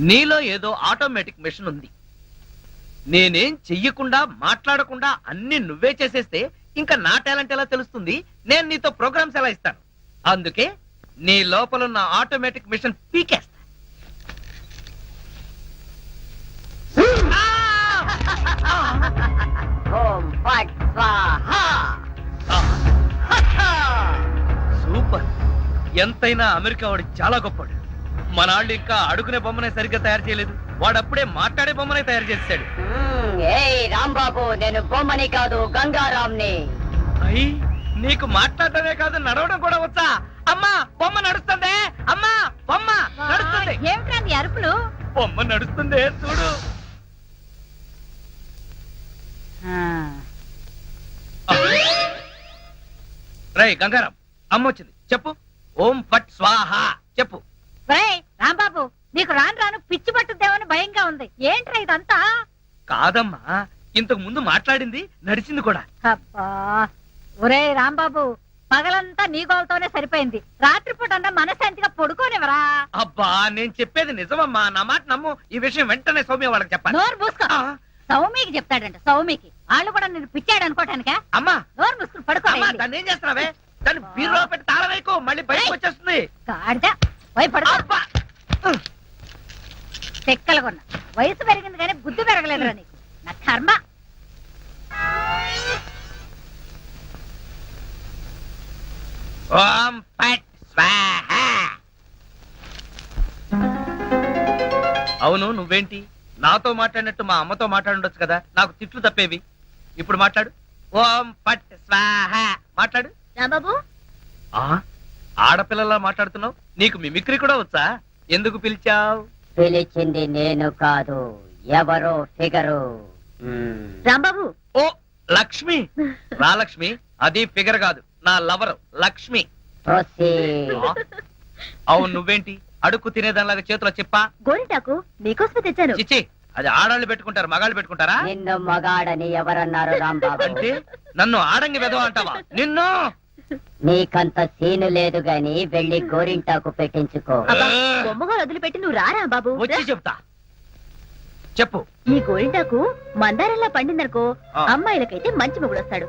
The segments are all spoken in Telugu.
నీలో ఏదో ఆటోమేటిక్ మెషిన్ ఉంది. నేనేం చెయ్యకుండా మాట్లాడకుండా అన్ని నువ్వే చేసేస్తే ఇంకా నా టాలెంట్ ఎలా తెలుస్తుంది? నేను నీతో ప్రోగ్రామ్స్ ఎలా ఇస్తాను? అందుకే నీ లోపలున్న ఆటోమేటిక్ మిషన్ పీకేస్తా. సూపర్. ఎంతైనా అమెరికా వాడు చాలా గొప్పవాడు. మన వాళ్ళు ఇంకా అడుగునే బొమ్మనే సరిగ్గా తయారు చేయలేదు, వాడప్పుడే మాట్లాడే బొమ్మనే తయారు చేస్తాడు. రాంబాబు, నేను బొమ్మని కాదు గంగారాంని. అయ్యి, నీకు మాట్లాడటమే కాదు నడవడం కూడా వచ్చా? అమ్మా బొమ్మ నడుస్తుంది, అమ్మా బొమ్మ నడుస్తుంది. ఏమిట్రా నీ అరుపులు? బొమ్మ నడుస్తుంది చూడు. రై గంగారాం, అమ్మ వచ్చింది, చెప్పు. ఓం ఫట్ స్వాహ చెప్పు. రాంబాబు, నీకు రాను రాను పిచ్చి పట్టుద్దేమని భయంగా ఉంది. ఏంట్రా ఇదంతా? కాదమ్మా, ఇంతకు ముందు మాట్లాడింది నడిచింది కూడా. అబ్బా, ఒరే రాంబాబు, పగలంతా నీ గోలతోనే సరిపోయింది. రాత్రిపూట అన్నా మనశాంతిగా పడుకోనివరా? అబ్బా, నేను చెప్పేది నిజమమ్మా, నా మాట నమ్ము. ఈ విషయం వెంటనే సౌమ్య వాళ్ళకి చెప్పాలి. నోరు మూసుకో. సౌమికి చెప్తాడంట. సౌమికి వాళ్ళు కూడా నేను పిచ్చాడు అనుకోటానికా? అమ్మా నోరు మూసుకుని పడుకో. దాన్ని ఏం చేస్తున్నావే? దాన్ని బీరులో పెట్టి తాళం వేయకు, మళ్ళీ బయటకు వచ్చేస్తుంది. పడుకో. చెక్కలుగొన్నా వయసు పెరిగింది కానీ బుద్ధి పెరగలేదురా నీకు. నా కర్మ. ఓం ఫట్ స్వాహ. అవును, నువ్వేంటి నాతో మాట్లాడినట్టు మా అమ్మతో మాట్లాడుండొచ్చు కదా, నాకు తిట్లు తప్పేవి. ఇప్పుడు మాట్లాడు. ఓం ఫట్ స్వాహ మాట్లాడు. రాంబాబు, ఆడపిల్లలా మాట్లాడుతున్నావు, నీకు మిమిక్రీ కూడా వచ్చా? ఎందుకు పిలిచావు? పిలిచింది నేను కాదు, ఎవరో ఫిగరు. రాంబాబు. ఓ లక్ష్మి. రా లక్ష్మి, అది ఫిగర్ కాదు, నా లవర్ లక్ష్మి. అవును, నువ్వేంటి అడుక్కు తినేదానిలాగా చేతిలో చెప్పా? గోరింటాకు నీకోసమే తెచ్చాను. చిచ్చి, అది ఆడాళ్ళు పెట్టుకుంటారు, మగాళ్ళు పెట్టుకుంటారా? నిన్ను మగాడని ఎవరన్నారు రాంబాబు? అంటే నన్ను ఆడంగి వెదవ అంటావా? నిన్ను. నీకంత సీను లేదు గాని వెళ్ళి గోరింటాకు పెట్టించుకో. బొమ్మగా వదిలిపెట్టి నువ్వు రారా బాబు. వచ్చి చెప్తా, చెప్పు. ఈ గోరింటాకు మందారంలా పండిందనుకో, అమ్మాయిలకైతే మంచి మొగుడు వస్తాడు,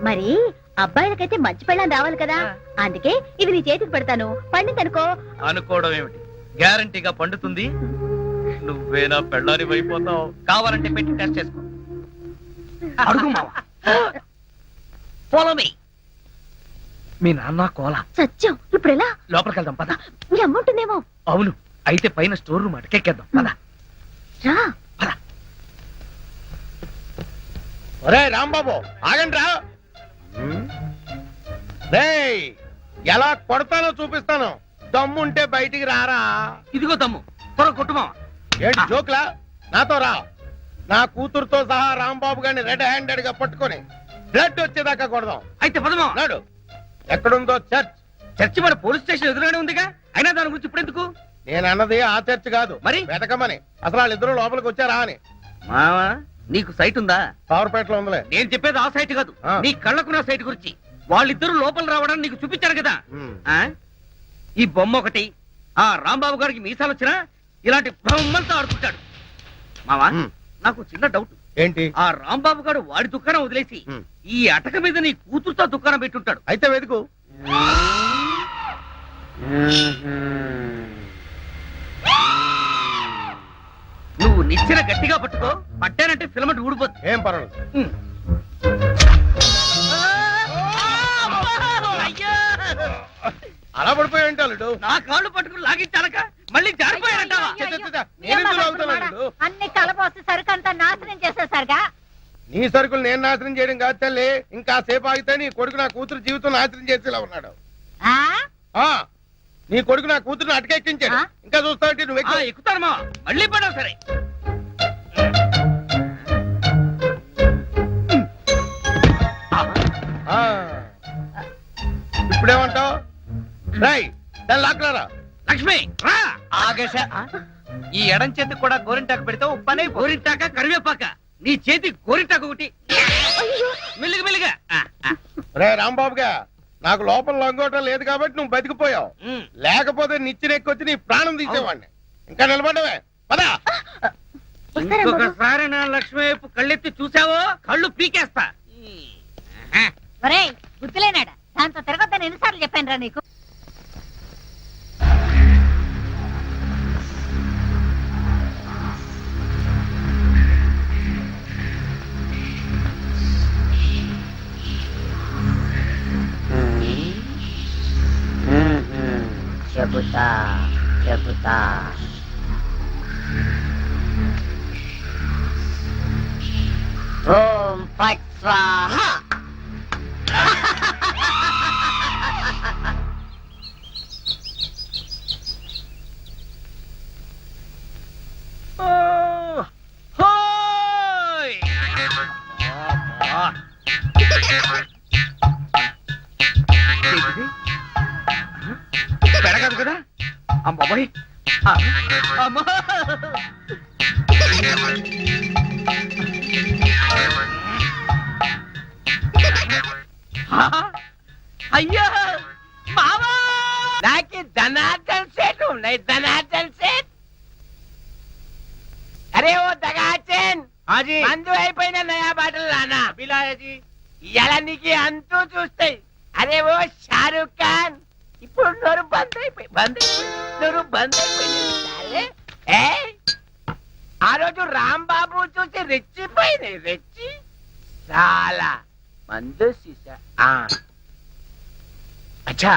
మరి అబ్బాయిలకైతే మంచి పెళ్ళాన్ని రావాలి కదా. అందుకే ఇది నీ చేతికి పెడతాను, పండిందనుకో. అనుకోవడం ఏమిటి, గ్యారంటీగా పండుతుంది. నువ్వేనా పెళ్ళారి అయిపోతావు. కావాలంటే పెట్టి టెస్ట్ చేసుకో. అడుగు మావా. Follow me. మీ నాన్న కోల సత్యం. ఇప్పుడు ఎలా? లోపలికి వెళ్దాం పద. నీ అమ్ముంటుందేమో. అవును, అయితే పైన స్టోర్ రూమ్ అటకెక్కేద్దాం పద. రా. ఒరే రాంబాబు, ఆగండి రా. ఎలా కొడతానో చూపిస్తాను, దమ్ముంటే బయటికి రారా. ఇదిగో దమ్ము, త్వర కొట్టుమా. ఏంటి జోక్లా? నాతో రా. నా కూతురుతో సహా రాంబాబు గారిని రెడ్ హ్యాండెడ్ గా పట్టుకొని బ్లడ్ వచ్చేదాకా కొడదాం. అయితే పదమా. నాడు ఎక్కడుందో చర్చ్. చర్చి మన పోలీస్ స్టేషన్ ఎదురుగానే ఉందిగా, అయినా దాని గురించి ఇప్పుడు ఎందుకు? నేను అన్నది ఆ చర్చ్ కాదు, మరి వెతకమని. అసలు వాళ్ళిద్దరూ లోపలికి వచ్చారా అని. మావా, నీకు సైట్ ఉందా? పవర్పేటలో ఉందిలే. నేను చెప్పేది ఆ సైట్ కాదు, నీ కళ్ళకున్న సైట్ గురించి. వాళ్ళిద్దరూ లోపల రావడానికి నీకు చూపించారు కదా. ఈ బొమ్మ ఒకటి, ఆ రాంబాబు గారికి మీసాలు వచ్చినా ఇలాంటి బొమ్మలతో ఆడుకుంటాడు. మావా, నాకు చిన్న డౌట్. ఏంటి? ఆ రాంబాబు గారు వాడి దుకాణం వదిలేసి ఈ అటక మీద నీ కూతురుతో దుకాణం పెట్టుంటాడు. అయితే వెతుకు. నువ్వు నిచ్చెన గట్టిగా పట్టుకో, పట్టానంటే ఫిలమెంట్ ఊడిపోద్ది. ఏం పర్వాలేదు. అలా పడిపోయి ఉంటాడు. నా కాళ్ళు పట్టుకుని లాగించాలక మళ్ళీ జారిపోయారంటావా? అన్ని కలపోసి సరుకంతా నాశనం చేసేసరిగా. నీ సరుకులు నేను నాశనం చేయడం కాదు తల్లి, ఇంకా సేపు ఆగితే నీ కొడుకు నా కూతురు జీవితం నాశనం చేసేలా ఉన్నాడు. నీ కొడుకు నా కూతురుని అటకెక్కించాడు. ఇంకా చూస్తావంటే నువ్వు ఎక్కుతానమా? మళ్ళీ పడవు. సరే, ఇప్పుడేమంటావు? రై, దాన్ని లాక్కలారా. లక్ష్మి రా. ఆగేశ, ఈ ఎడం చేతికి కూడా గోరింటాకు పెడితే ఉప్పనే. గోరింటాక కరివేపాక, నీ చేతి గోరింటాకు ఒకటి. మెల్లిగా మెల్లిగా. రే రాంబాబుగా, నాకు లోపల లొంగోటం లేదు కాబట్టి నువ్వు బతికిపోయావు. లేకపోతే నిచ్చెనెక్కొచ్చి నీ ప్రాణం తీసేవాడిని. ఇంకా నిలబడవే. పదా వస్తారా బాబు? ఇంకొకసారి నా లక్ష్మి వైపు కళ్ళెత్తి చూసావో కళ్ళు పీకేస్తా ఒరేయ్ గుర్తులేనాడా దాంతో తిరగొద్దని ఎన్నిసార్లు చెప్పాను రా నీకు చెబుతా చెబుతా ఓం ఫట్ స్వాహ పెడగదు కదా అమ్మాయి అమ్మా అయ్యో మామా నాకు ధనార్దన్ సెట్ ఉన్నాయి ధనార్దన్ సెట్ అరే ఓ దగాచన్ హాజీ మందు అయిపోయిన నయా బాటలు లానా బిలాయజీ ఇలా నీకు అంతూ చూస్తాయి అరే ఓ షారూక్ ఖాన్ ఇప్పుడు నోరు బంద్ అయిపోయి నోరు బంద్ అయిపోయింది ఆ రోజు రాంబాబు చూసి రెచ్చిపోయింది రెచ్చి చాలా మందు సీసా అచ్చా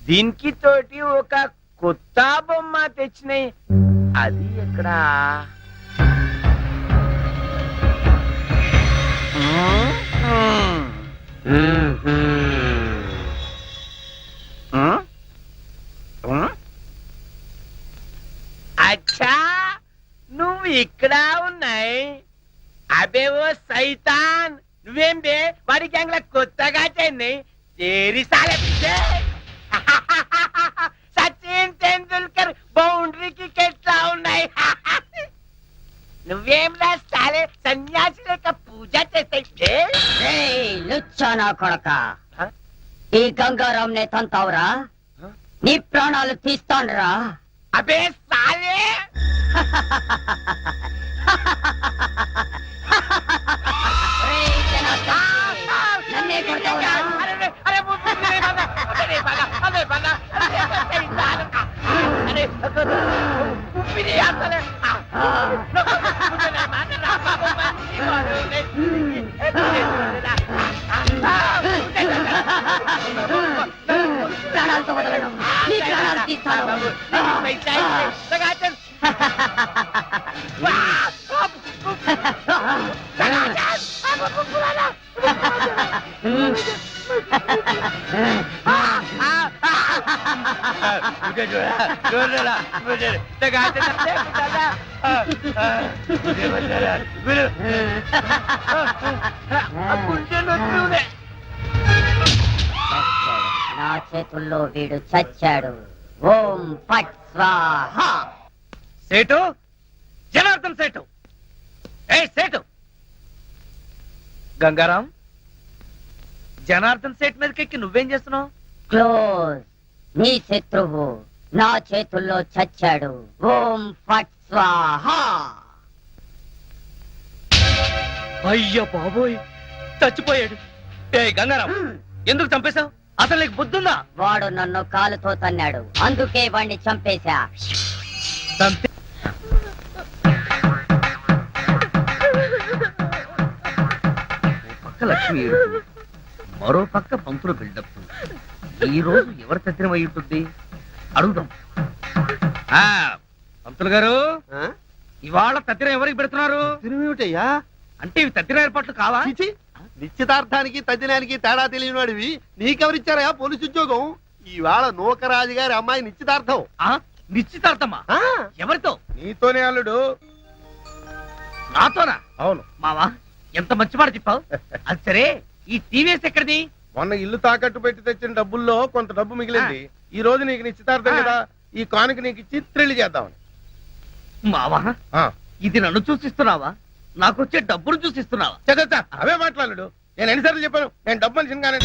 దీనికి తోటి ఒక కొత్త బొమ్మ తెచ్చినాయి అది ఎక్కడా అచ్చా నువ్వు ఇక్కడ ఉన్నాయి అబే ఓ సైతాన్ నువ్వేం బే వాడి గ్యాంగ్ లా కొత్తగా చెన్నై తేరి సాలే పిచ్చే సచిన్ టెండూల్కర్ బౌండరీకి కెట్లా ఉన్నాయి నువ్వేం రాస్తాలే సన్యాసి లేక పూజ చేస్తాయి లుచ్చా నా కొడక ఈ గంగారాం నే తంతావురా నీ ప్రాణాలు తీస్తాన్రా అబే సాలే నన్నే కొడతావురా ప్రాణాలతో వదలను నీ ప్రాణాలు తీస్తాను मुझे जो है मुझे लगाते నా చేతుల్లో వీడు చచ్చాడు ఓం ఫట్ స్వాహ సేటు జనార్దన్ సేటు ఏ సేటు గంగారాం జనార్దన్ సేట్ మీదకెక్కి నువ్వేం చేస్తున్నావు క్లోజ్ నీ శత్రువు నా చేతుల్లో చచ్చాడు ఓం ఫట్ స్వాహ అయ్యో బాబోయ్ చచ్చిపోయాడు ఏ గంగారాం ఎందుకు చంపేశావు అసలు నీకు బుద్ధుందా వాడు నన్ను కాలుతో తన్నాడు అందుకే వాణ్ణి చంపేశా చంపే పక్క లక్ష్మి ఏడుపు, మరో పక్క పంతులు బిల్డప్ ఈ రోజు ఎవరి తత్తిరం అయి ఉంటుంది అడుగుదాం పంతులు గారు ఇవాళ తత్తిరం ఎవరికి పెడుతున్నారు తిరుమేమిటయ్యా అంటే ఇవి తత్తిరం ఏర్పాట్లు కావా చిచి, నిశ్చితార్థానికి తద్దినానికి తేడా తెలియనివాడివి నీకెవరిచ్చారా పోలీసు ఉద్యోగం ఈవేళ నూకరాజు గారి అమ్మాయి నిశ్చితార్థం నిశ్చితార్థమా ఆ, ఎవరితో నీతోనే అల్లుడు నాతోనా అవును మావా ఎంత మంచి మాట చెప్పావు అది సరే ఈ టీవీఎస్ ఎక్కడిది మొన్న ఇల్లు తాకట్టు పెట్టి తెచ్చిన డబ్బుల్లో కొంత డబ్బు మిగిలింది ఈ రోజు నీకు నిశ్చితార్థం కదా ఈ కానుక నీకు ఇచ్చి త్రిల్లి చేద్దామని మావా ఆ, ఇది నన్ను చూసిస్తున్నావా నాకు వచ్చే డబ్బును చూసిస్తున్నావా చదవచ్చా అవే మాట్లాడు నేను ఎన్నిసార్లు చెప్పాను నేను డబ్బు మనిషిని కానీ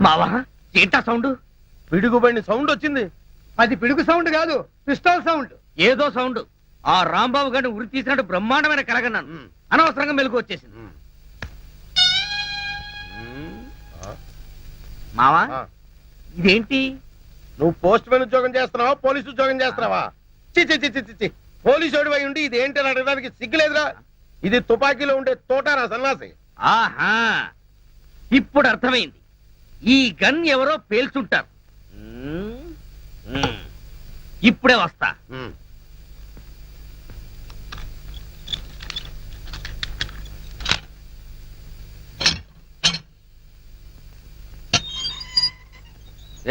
మావా ఏంటా సౌండ్? పిడుగుబడిని సౌండ్ వచ్చింది. అది పిడుగు సౌండ్ కాదు, పిస్టల్ సౌండ్. ఏదో సౌండ్. ఆ రాంబాబు గారిని ఉరి తీసినట్టు బ్రహ్మాండమైన కలగన్నాను. అనవసరంగా మెలకు వచ్చేసింది. మావా ఆ, ఇదేంటి? నువ్వు పోస్ట్ మ్యాన్ ఉద్యోగం చేస్తున్నావా, పోలీసు ఉద్యోగం చేస్తున్నావా? చి పోలీసు ఓడివై ఉండి ఇది ఏంటి అని అడగడానికి సిగ్గులేదురా? ఇది తుపాకీలో ఉండే తోటారా సన్నాసి. ఆహా, ఇప్పుడు అర్థమైంది. ఈ గన్ ఎవరో పేల్చుంటారు. ఇప్పుడే వస్తా.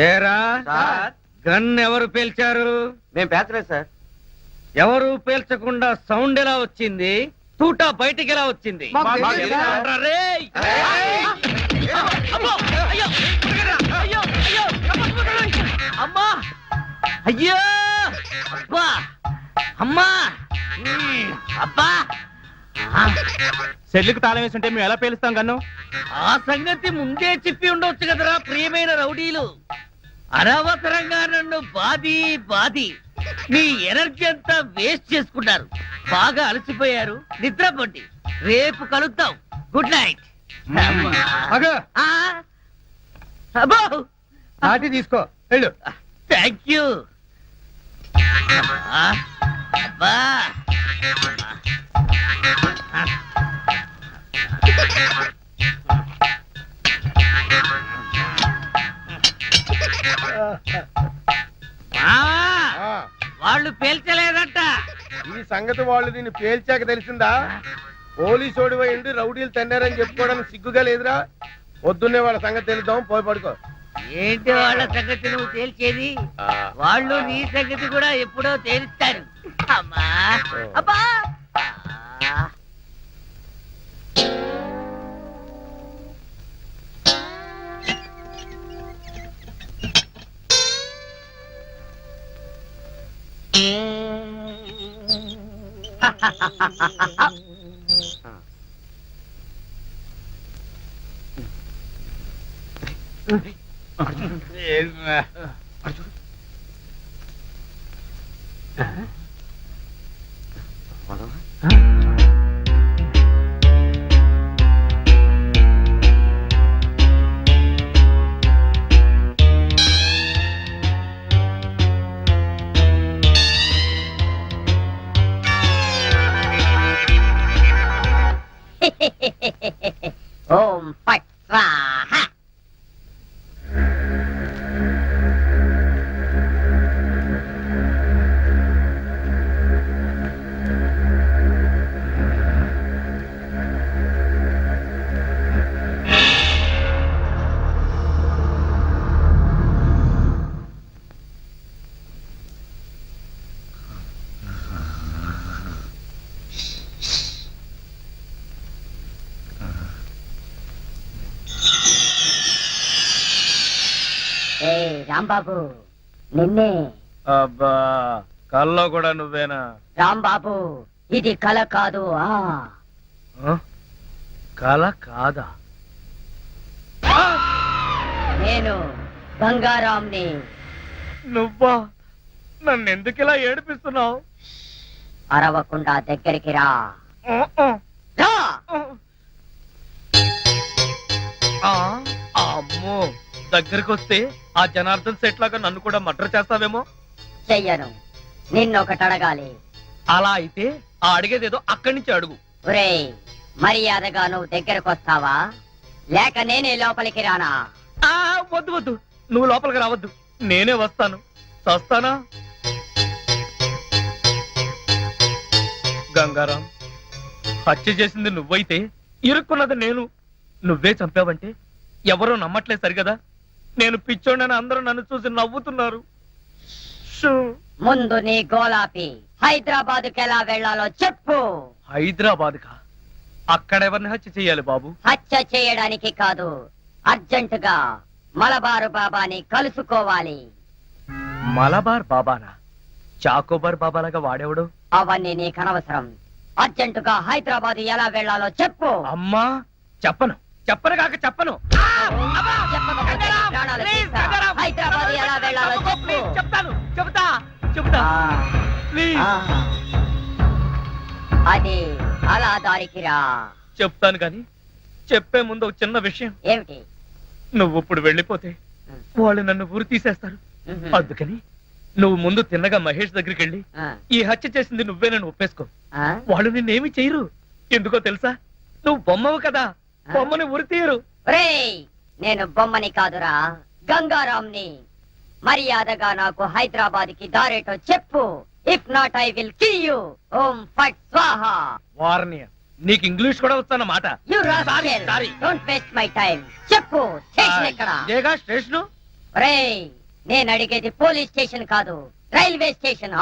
ఏరా గన్ ఎవరు పేల్చారు? మేము పేర్చలేదు సార్. ఎవరు పేల్చకుండా సౌండ్ ఎలా వచ్చింది? తూటా బయటికి ఎలా వచ్చింది? మాకు తెలియదు సార్. ఏంట్రా రేయ్? అమ్మో! అయ్యో! అయ్యో! అయ్యో! అమ్మా! అయ్యో! అబ్బా! అమ్మా! అబ్బా! సెల్లుకి తాళం వేసి ఉంటే మేము ఎలా పేలుస్తాం గన్ను? ఆ సంగతి ముందే చెప్పి ఉండొచ్చు కదరా ప్రియమైన రౌడీలు. అనవసరంగా నన్ను బాది మీ ఎనర్జీ అంతా వేస్ట్ చేసుకున్నారు. బాగా అలసిపోయారు, నిద్రపోండి. రేపు కలుద్దాం. Good night. అగో అబ్బో నాటి తీసుకో వెళ్ళు. Thank you. అబ్బా ఆ, వాళ్ళు పేల్చలేదట. ఈ సంగతి వాళ్ళు దీన్ని పేల్చాక తెలిసిందా? పోలీసు ఓడివై ఉండి రౌడీలు తన్నారని చెప్పుకోవడానికి సిగ్గుగా లేదురా? పొద్దున్నే వాళ్ళ సంగతి తెలుద్దాం, పోయి పడుకో. ఏంటి వాళ్ళ సంగతి నువ్వు తేల్చేది? ఆ, వాళ్ళు నీ సంగతి కూడా ఎప్పుడో తేలుస్తారు. అమ్మా అబ్బా ఆ. ఓం ఫట్ స్వాహా. ఏ రాంబాబు, నిన్నే. అబ్బా కల్లో కూడా నువ్వేనా? రాంబాబు, ఇది కల కాదు. కల కాదా? నేను గంగారాంని. నువ్వా? నన్ను ఎందుకు ఇలా ఏడిపిస్తున్నావు? అరవకుండా దగ్గరికి రా. రా. అమ్మో, దగ్గరికి వస్తే ఆ జనార్దన్ సెట్ లాగా నన్ను కూడా మర్డర్ చేస్తావేమో. చెయ్యను. నిన్నొకటి అడగాలి. అలా అయితే ఆ అడిగేదేదో అక్కడి నుంచి అడుగు. ఒరేయ్, మర్యాదగా నువ్వు దగ్గరకు వస్తావా, లేక నేనే లోపలికి రానా? వద్దు వద్దు, నువ్వు లోపలికి రావద్దు, నేనే వస్తాను. చస్తానా? గంగారాం, హత్య చేసింది నువ్వైతే ఇరుక్కున్నది నేను. నువ్వే చంపావంటే ఎవరో నమ్మట్లేదు సరిగదా? నేను పిచ్చోడని అందరూ నన్ను చూసి నవ్వుతున్నారు. ముందు నీ గోలాపి హైదరాబాద్కి ఎలా వెళ్ళాలో చెప్పు. హైదరాబాద్ కా? అక్కడ ఎవరిని హత్య చెయ్యాలి బాబు? హత్య చేయడానికి కాదు, అర్జెంటుగా మలబారు బాబాని కలుసుకోవాలి. మలబార్ బాబానా? చాకోబార్ బాబాలాగా వాడేవాడు? అవన్నీ నీకు అనవసరం. అర్జెంటుగా హైదరాబాద్ ఎలా వెళ్ళాలో చెప్పు. అమ్మా చెప్పను. చెప్పను కాక చెప్పను. అబ్బా! చెప్పకపోతే గంగారాం! ప్రాణాలు ప్లీజ్, తీస్తా. గంగారాం! హైదరాబాద్ ఎలా వెళ్ళాలో చెప్పకు, చెప్పు. ప్లీజ్, చెప్తాను చెబుతా ప్లీజ్ అది అలా దారికి రా. చెప్తాను కానీ చెప్పే ముందు ఒక చిన్న విషయం. ఏమిటి? నువ్వు ఇప్పుడు వెళ్ళిపోతే వాళ్ళు నన్ను ఊరు తీసేస్తారు. అందుకని నువ్వు ముందు తిన్నగా మహేష్ దగ్గరికి వెళ్ళి ఆ, ఈ హత్య చేసింది నువ్వేనని ఒప్పేసుకో. ఆ? వాళ్ళు నిన్నేమి చేయరు. ఎందుకో తెలుసా? నువ్వు బొమ్మవు కదా, బొమ్మని ఉరి తీయరు. ఒరేయ్, నేను బొమ్మని కాదురా, గంగారాంని. మర్యాదగా నాకు హైదరాబాద్ కి దారేటో చెప్పు. If not I will kill you. ఓం ఫట్ స్వాహా. వార్నియ, నీకు ఇంగ్లీష్ కూడా వస్తానమాట. You Sorry, sorry. Don't waste my time. చెప్పు, స్టేషన్ ఎక్కడ? ఇదేగా స్టేషను. ఒరేయ్, నేను అడిగేది పోలీస్ స్టేషన్ కాదు, రైల్వే స్టేషన్.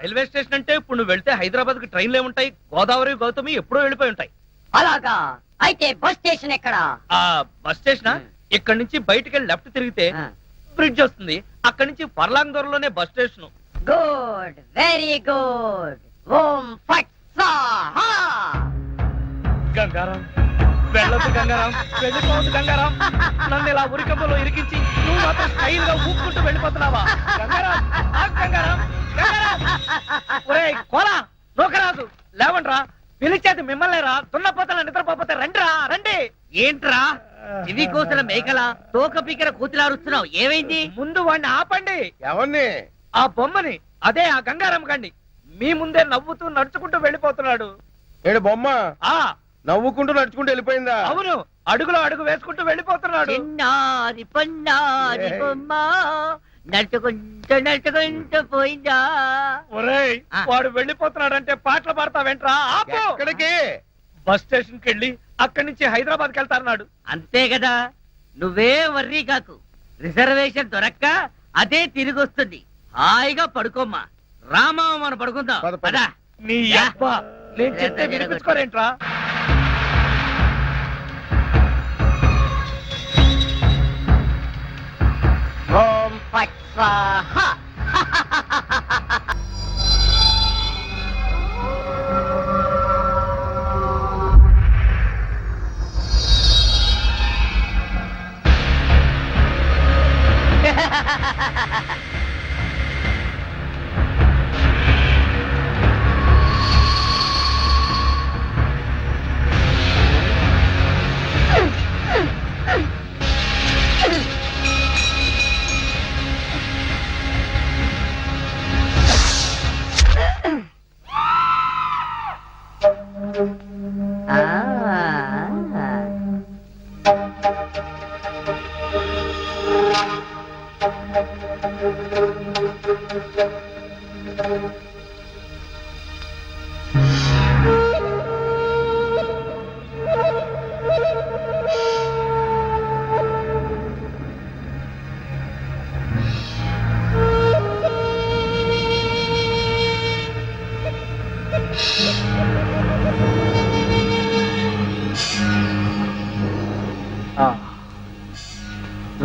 రైల్వే స్టేషన్ అంటే ఇప్పుడు నువ్వు వెళ్తే హైదరాబాద్ కి ట్రైన్లు ఏముంటాయి? గోదావరి గౌతమి ఎప్పుడో వెళ్ళిపోయి ఉంటాయి. అలాగా? అయితే బస్ స్టేషన్ ఎక్కడ? ఆ బస్ స్టేషన్ ఇక్కడ నుంచి బయటికి వెళ్ళి లెఫ్ట్ తిరిగితే బ్రిడ్జ్ వస్తుంది. అక్కడి నుంచి ఫర్లాంగ్ దూరంలోనే bus station. Good, very good. ఓం ఫట్ స్వాహా. గంగారాం, వెళ్ళొద్దు గంగారాం, వెళ్ళిపోవద్దు గంగారాం. నన్ను ఇలా ఉరికంపలో ఇరికించి నువ్వు మాత్రం స్టైల్ గా ఊపుకుంటూ వెళ్ళిపోతున్నావా? గంగారాం, ఆగు గంగారాం, గంగారాం. ఒరేయ్ కోలా, నూకరాజు, లేవండ్రా. పిలిచేది మిమ్మల్నేరా. దున్నపోతల నిద్రపోతే రండిరా, రండి. ఏంట్రా ఇవి కోసిన మేకల తోక పీకర కూతులారుస్తున్నావు? ఏమైంది? ముందు వాడిని ఆపండి. ఎవరిని? ఆ బొమ్మని, అదే ఆ గంగారాం గండి. మీ ముందే నవ్వుతూ నడుచుకుంటూ వెళ్ళిపోతున్నాడు. ఏడు బొమ్మ ఆ నవ్వుకుంటూ నడుచుకుంటూ వెళ్ళిపోయిందా? అవును, అడుగులో అడుగు వేసుకుంటూ వెళ్ళిపోతున్నాడు. చిన్నారి పొన్నారి బొమ్మ నడుచుకుంటూ పోయిందా? ఒరేయ్, వాడు వెళ్ళిపోతున్నాడంటే పాటలు పాడతా వెంట్రా. ఆపు. ఎక్కడికి? బస్ స్టేషన్ కి వెళ్ళి అక్కడి నుంచి హైదరాబాద్ కి వెళ్తారన్నాడు. అంతే కదా, నువ్వే వర్రీ కాకు. రిజర్వేషన్ దొరక్క అదే తిరిగి వస్తుంది. హాయిగా పడుకోమ్మా. రామా, మనం పడుకుందాం. పద, పద. పద. నీ అబ్బా, నేను చెప్తే వినిపించుకోరేంట్రా? ఓం ఫట్ స్వాహా.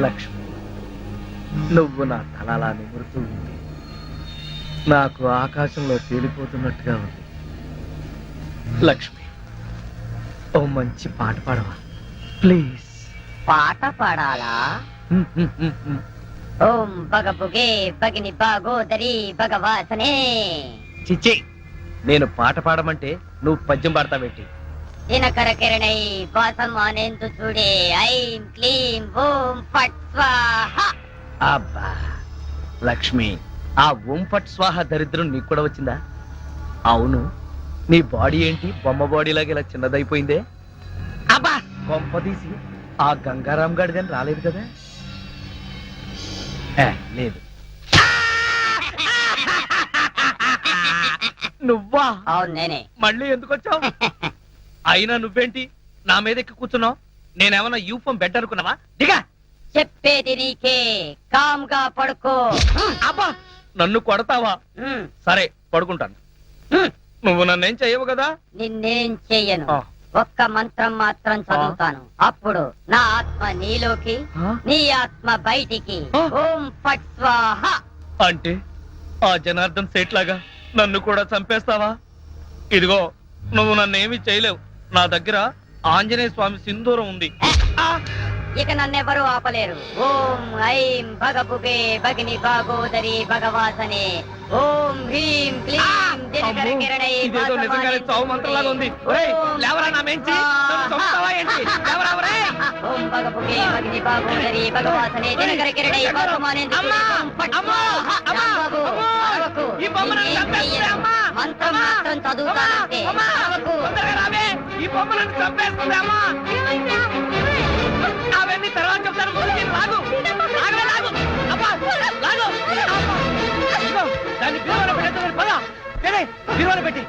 లక్ష్మి, నువ్వు నా తలలా నిమురుతూ ఉంది. నాకు ఆకాశంలో తేలిపోతున్నట్టుగా ఉంది. లక్ష్మి, ఓ మంచి పాట పాడవా ప్లీజ్? పాట పాడాలా? ఓం బగబుగే బగిని బాగోదరి భగవాసనే. చిచ్చి, నేను పాట పాడమంటే నువ్వు పద్యం పాడతావేంటి? దినకర కిరణై వాసం అనేందు చూడే. ఐం క్లీం ఓం ఫట్ స్వాహా. అబ్బా లక్ష్మి, ఆ ఓం ఫట్ స్వాహ దరిద్రం నీకు కూడా వచ్చిందా? అవును, నీ బాడీ ఏంటి బొమ్మ బాడీ లాగా ఇలా చిన్నదైపోయిందే? అబ్బా, కొంపదీసి ఆ గంగారాం గడిదని రాలేదు కదా? లేదు. నువ్వా? అవును, నేనే. మళ్ళీ ఎందుకు వచ్చావు? అయినా నువ్వేంటి నా మీద ఎక్కి కూర్చున్నావు? నేనేమన్నా యూఫం బెడ్ అనుకున్నావా? దిగా. చెప్పేది నీకే, కామ్గా పడుకో. అబ్బా, నన్ను కొడతావా? సరే, పడుకుంటాను. నువ్వు నన్నేం చెయ్యవు కదా? నిన్నేం చెయ్యను. ఆ. ఒక్క మంత్రం మాత్రం చదువుతాను. అప్పుడు నా ఆత్మ నీలోకి, ఆ? నీ ఆత్మ బయటికి. ఆ. ఓం ఫట్ స్వాహా. అంటే ఆ జనార్దన్ సేట్ లాగా నన్ను కూడా చంపేస్తావా? ఇదిగో, నువ్వు నన్నేమీ చేయలేవు. నా దగ్గర ఆంజనేయ స్వామి సింధూరం ఉంది. ఇక నన్నెవరూ ఆపలేరు. ఓం ఐం భగభుగే భగిని భాగోదరి భగవాసనే. ఓం హ్రీం క్లీం దినకర కిరణై ఇదేదో నిజంగానే చావు మంత్రంలాగా ఉంది. ఒరేయ్, లేవరా నా మెంచి. నన్ను చంపుతావా ఏంటి? లేవరా, ఒరేయ్. ఓం భగభుగే భగిని భాగోదరి భగవాసనే దినకర కిరణై భాగమానే. అమ్మా! అమ్మా! అమ్మా! అమ్మా! ఈ బొమ్మ నన్ను చంపేస్తుంది, అమ్మా! మంత్రం మాత్రం చదువుతానంటే అమ్మా! తొందరగా రావే. ఈ బొమ్మ నన్ను చంపేస్తుంది, అమ్మా! అవన్నీ తర్వాత చెప్తాను. ముందు నేను లాగు. లాగవే, లాగు. అబ్బా, లాగు. అబ్బా. ఇదిగో, దాన్ని బీరువాలో పెట్టేద్దామని పద. బీరువాలో పెట్టి